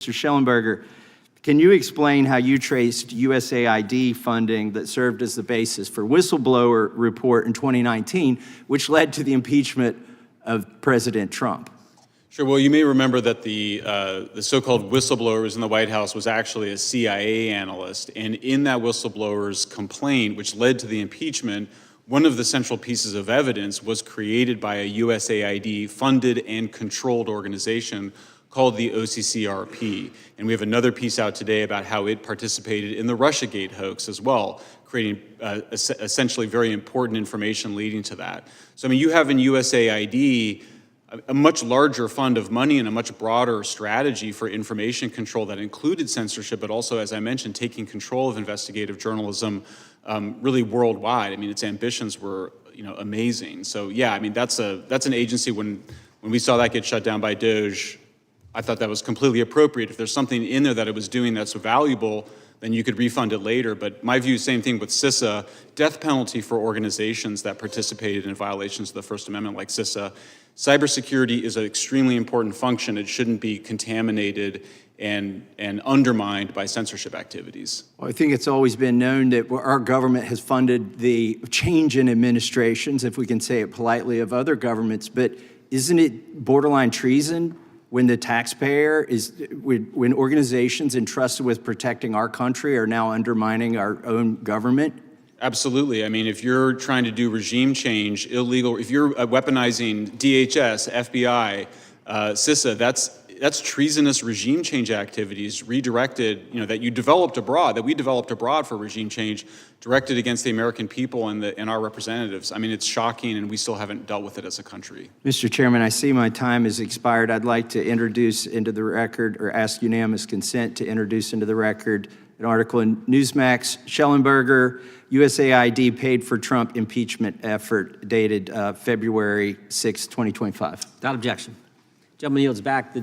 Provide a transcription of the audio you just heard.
Mr. Schellenberger, can you explain how you traced USAID funding that served as the basis for whistleblower report in 2019, which led to the impeachment of President Trump? Sure. Well, you may remember that the so-called whistleblower was in the White House was actually a CIA analyst. And in that whistleblower's complaint, which led to the impeachment, one of the central pieces of evidence was created by a USAID-funded and controlled organization called the OCCRP. And we have another piece out today about how it participated in the Russiagate hoax as well, creating essentially very important information leading to that. So, I mean, you have in USAID a much larger fund of money and a much broader strategy for information control that included censorship, but also, as I mentioned, taking control of investigative journalism really worldwide. I mean, its ambitions were, amazing. So, yeah, I mean, that's an agency. When we saw that get shut down by DOJ, I thought that was completely appropriate. If there's something in there that it was doing that's valuable, then you could refund it later. But my view, same thing with CISA, death penalty for organizations that participated in violations of the First Amendment like CISA. Cybersecurity is an extremely important function. It shouldn't be contaminated and undermined by censorship activities. Well, I think it's always been known that our government has funded the change in administrations, if we can say it politely, of other governments. But isn't it borderline treason when the taxpayer when organizations entrusted with protecting our country are now undermining our own government? Absolutely. I mean, if you're trying to do regime change, if you're weaponizing DHS, FBI, CISA, that's treasonous regime change activities redirected, that we developed abroad for regime change, directed against the American people and our representatives. I mean, it's shocking, and we still haven't dealt with it as a country. Mr. Chairman, I see my time has expired. I'd like to introduce into the record, or ask unanimous consent to introduce into the record, an article in Newsmax, Schellenberger, USAID paid for Trump impeachment effort, dated February 6, 2025. Without objection. Gentleman yields back. The